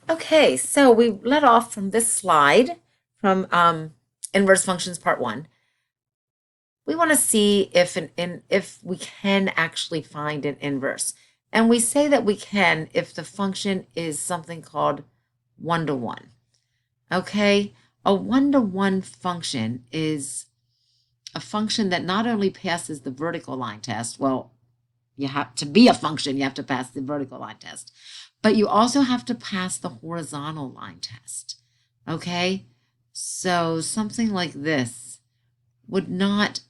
Okay, so we let off from this slide from inverse functions part one. We want to see if we can actually find an inverse. And we say that we can if the function is something called one-to-one. Okay, a one-to-one function is a function that not only passes the vertical line test, well, you have to be a function, you have to pass the vertical line test, but you also have to pass the horizontal line test. Okay, so something like this would not,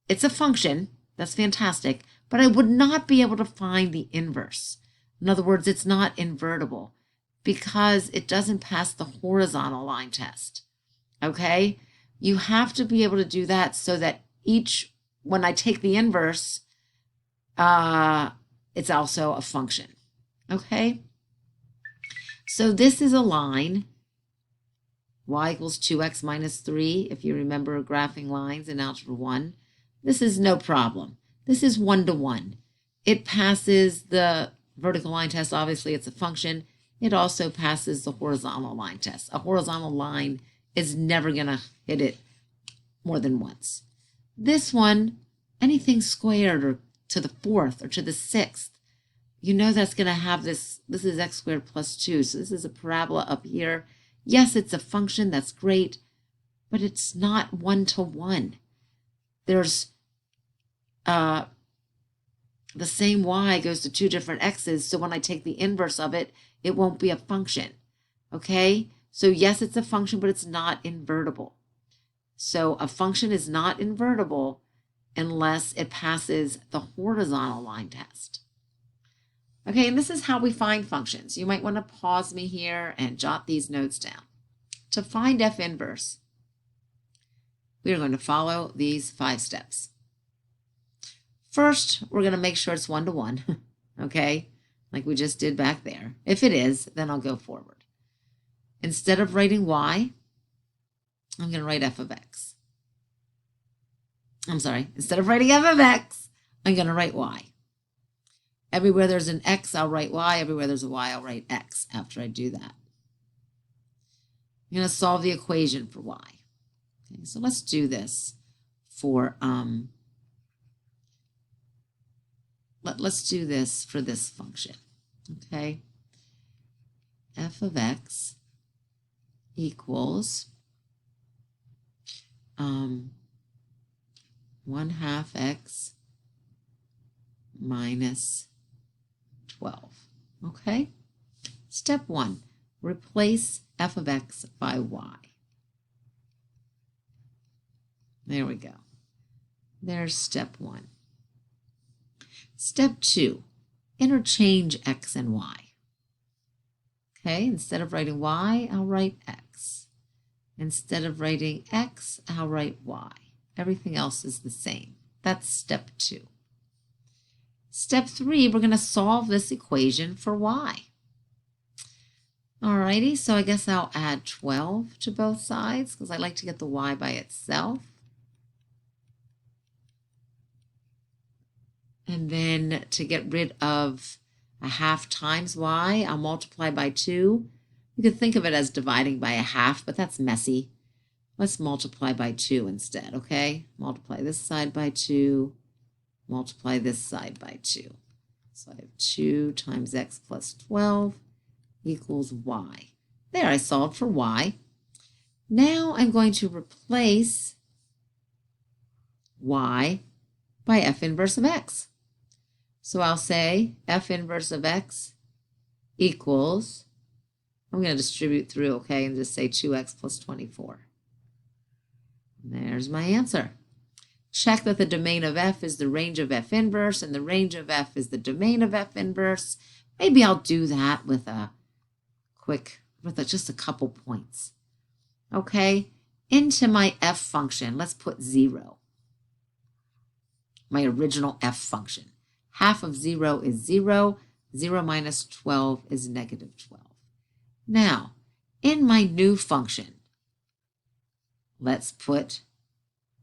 it's a function, that's fantastic, but I would not be able to find the inverse. In other words, it's not invertible because it doesn't pass the horizontal line test. Okay, you have to be able to do that so that when I take the inverse, it's also a function. Okay, so this is a line, y equals 2x minus 3, if you remember graphing lines in Algebra 1. This is no problem. This is one-to-one. It passes the vertical line test. Obviously, it's a function. It also passes the horizontal line test. A horizontal line is never going to hit it more than once. This one, anything squared or to the fourth or to the sixth, you know that's going to have this is x squared plus 2. So this is a parabola up here. Yes, it's a function. That's great. But it's not one-to-one. There's the same y goes to two different x's. So when I take the inverse of it, it won't be a function. Okay? So yes, it's a function, but it's not invertible. So a function is not invertible unless it passes the horizontal line test. Okay, and this is how we find functions. You might want to pause me here and jot these notes down. To find f inverse, we are going to follow these 5 steps. First, we're going to make sure it's one-to-one, okay, like we just did back there. If it is, then I'll go forward. Instead of writing y, I'm going to write f of x. I'm sorry, instead of writing f of x, I'm going to write y. Everywhere there's an x, I'll write y. Everywhere there's a y, I'll write x after I do that. I'm going to solve the equation for y. Okay, so let's do this for, let's do this for this function, okay? F of x equals 1/2 x minus 12, okay? Step 1, replace f of x by y. There we go. There's step 1. Step 2, interchange x and y. Okay, instead of writing y, I'll write x. Instead of writing x, I'll write y. Everything else is the same. That's step 2. Step 3, we're going to solve this equation for y. Alrighty, so I guess I'll add 12 to both sides because I like to get the y by itself. And then to get rid of 1/2 times y, I'll multiply by 2. You could think of it as dividing by 1/2, but that's messy. Let's multiply by 2 instead, okay? Multiply this side by 2, multiply this side by 2. So I have 2 times x plus 12 equals y. There, I solved for y. Now I'm going to replace y by f inverse of x. So I'll say f inverse of x equals, I'm going to distribute through, okay, and just say 2x plus 24. There's my answer. Check that the domain of f is the range of f inverse and the range of f is the domain of f inverse. Maybe I'll do that with just a couple points. Okay, into my f function, let's put 0. My original f function. 1/2 of 0 is 0. 0 minus 12 is negative 12. Now, in my new function, let's put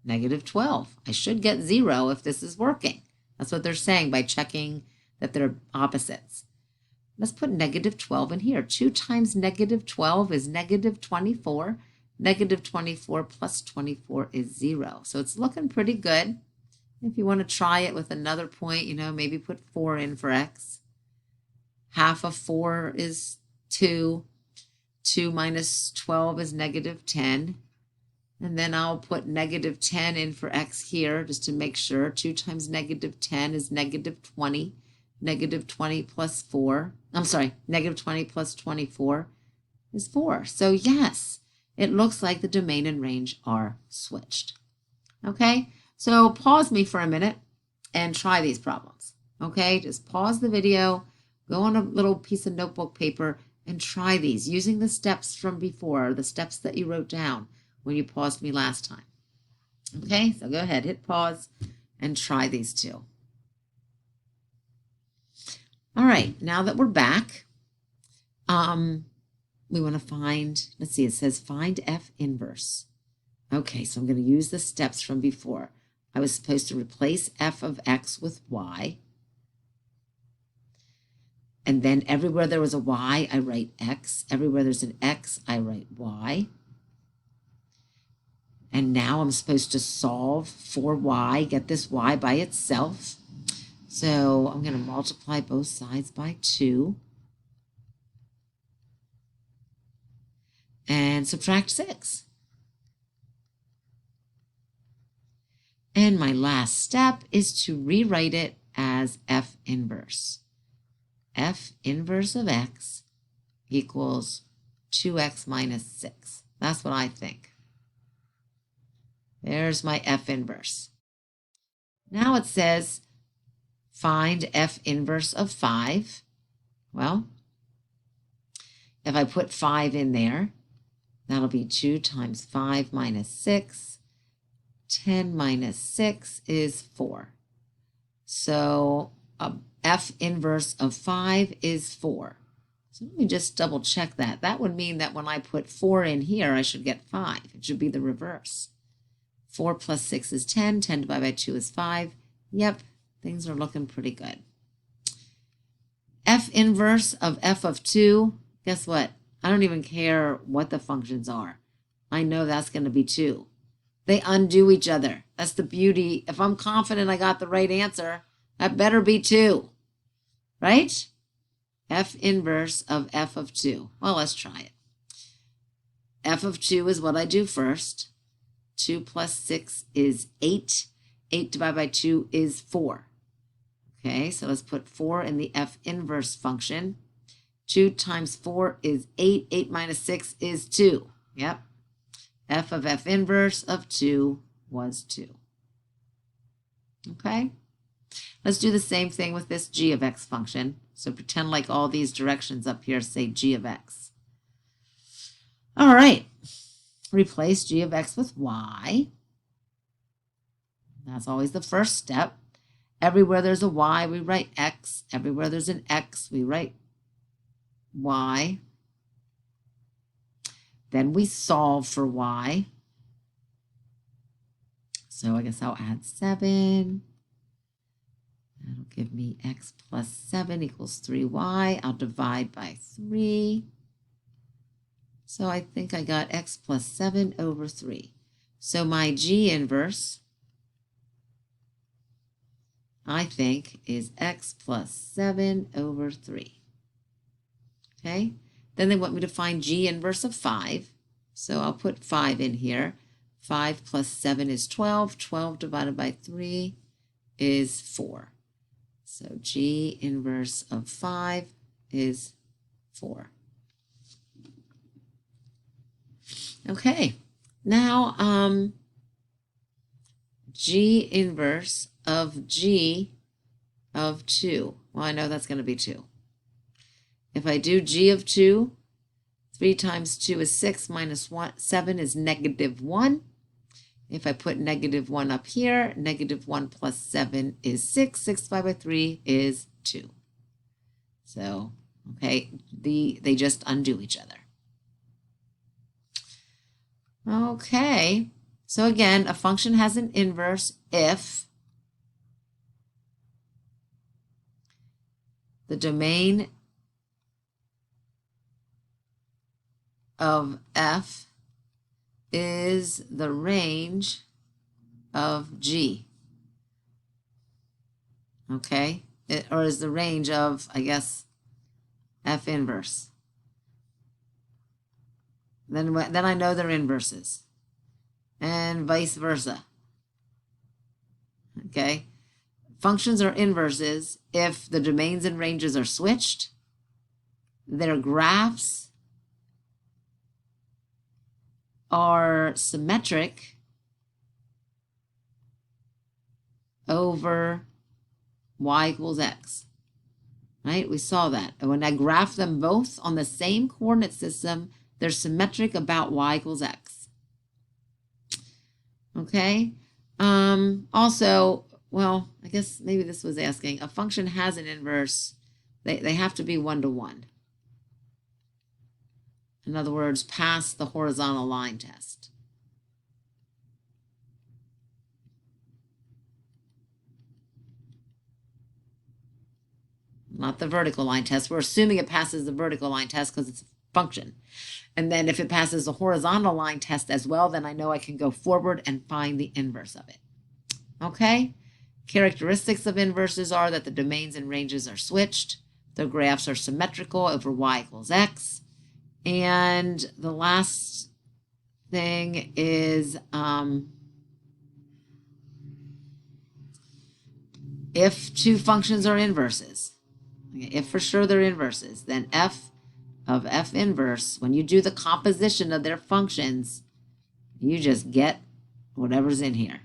negative 12. I should get 0 if this is working. That's what they're saying by checking that they're opposites. let's put negative 12 in here. 2 times negative 12 is negative 24. Negative 24 plus 24 is 0. So it's looking pretty good. If you want to try it with another point, you know, maybe put 4 in for x. Half of 4 is 2. 2 minus 12 is negative 10. And then I'll put negative 10 in for x here just to make sure. 2 times negative 10 is negative 20. Negative 20 plus 4. I'm sorry, negative 20 plus 24 is 4. So yes, it looks like the domain and range are switched. Okay, so pause me for a minute and try these problems. Okay, just pause the video, go on a little piece of notebook paper and try these using the steps from before, the steps that you wrote down when you paused me last time. Okay, so go ahead, hit pause and try these two. All right, now that we're back, we want to find, let's see, it says find F inverse. Okay, so I'm going to use the steps from before. I was supposed to replace f of x with y. And then everywhere there was a y, I write x. Everywhere there's an x, I write y. And now I'm supposed to solve for y, get this y by itself. So I'm going to multiply both sides by 2. And subtract 6. And my last step is to rewrite it as F inverse. F inverse of x equals 2x minus 6. That's what I think. There's my F inverse. Now it says find F inverse of 5. Well, if I put 5 in there, that'll be 2 times 5 minus 6. 10 minus 6 is 4. So F inverse of 5 is 4. So let me just double check that. That would mean that when I put 4 in here, I should get 5. It should be the reverse. 4 plus 6 is 10. 10 divided by 2 is 5. Yep, things are looking pretty good. F inverse of f of 2, guess what? I don't even care what the functions are. I know that's going to be 2. They undo each other. That's the beauty. If I'm confident I got the right answer, that better be 2, right? F inverse of f of 2. Well, let's try it. F of 2 is what I do first. 2 plus 6 is 8. 8 divided by 2 is 4. Okay, so let's put 4 in the F inverse function. 2 times 4 is 8. 8 minus 6 is 2. Yep. F of F inverse of 2 was 2. Okay. Let's do the same thing with this g of x function. So pretend like all these directions up here say g of x. All right. Replace g of x with y. That's always the first step. Everywhere there's a y, we write x. Everywhere there's an x, we write y. Then we solve for y. So I guess I'll add 7. That'll give me x plus 7 equals 3y. I'll divide by 3. So I think I got x plus 7 over 3. So my g inverse, I think, is x plus 7 over 3. Okay? Then they want me to find g inverse of 5. So I'll put 5 in here. 5 plus 7 is 12. 12 divided by 3 is 4. So g inverse of 5 is 4. Okay, now g inverse of g of 2. Well, I know that's going to be 2. If I do g of 2, 3 times 2 is 6, minus 7 is negative 1. If I put negative 1 up here, negative 1 plus 7 is 6. 6 divided by 3 is 2. So, okay, they just undo each other. Okay, so again, a function has an inverse if the domain of f is the range of G. Okay? Or is the range of, I guess, f inverse. Then I know they're inverses. And vice versa. Okay? Functions are inverses if the domains and ranges are switched, their graphs are symmetric over y equals x. Right? We saw that. And when I graph them both on the same coordinate system, they're symmetric about y equals x. Okay? Also, well, I guess maybe this was asking, a function has an inverse. They have to be 1-to-1. In other words, pass the horizontal line test. Not the vertical line test. We're assuming it passes the vertical line test because it's a function. And then if it passes the horizontal line test as well, then I know I can go forward and find the inverse of it. Okay? Characteristics of inverses are that the domains and ranges are switched. The graphs are symmetrical over y equals x. And the last thing is if two functions are inverses, if for sure they're inverses, then f of f inverse, when you do the composition of their functions, you just get whatever's in here.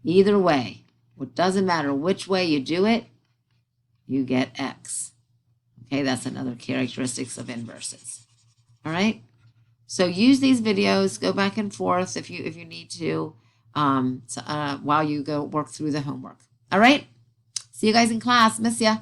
Either way, it doesn't matter which way you do it, you get x. Okay, that's another characteristics of inverses. All right, so use these videos, go back and forth if you need to, while you go work through the homework. All right, see you guys in class. Miss ya.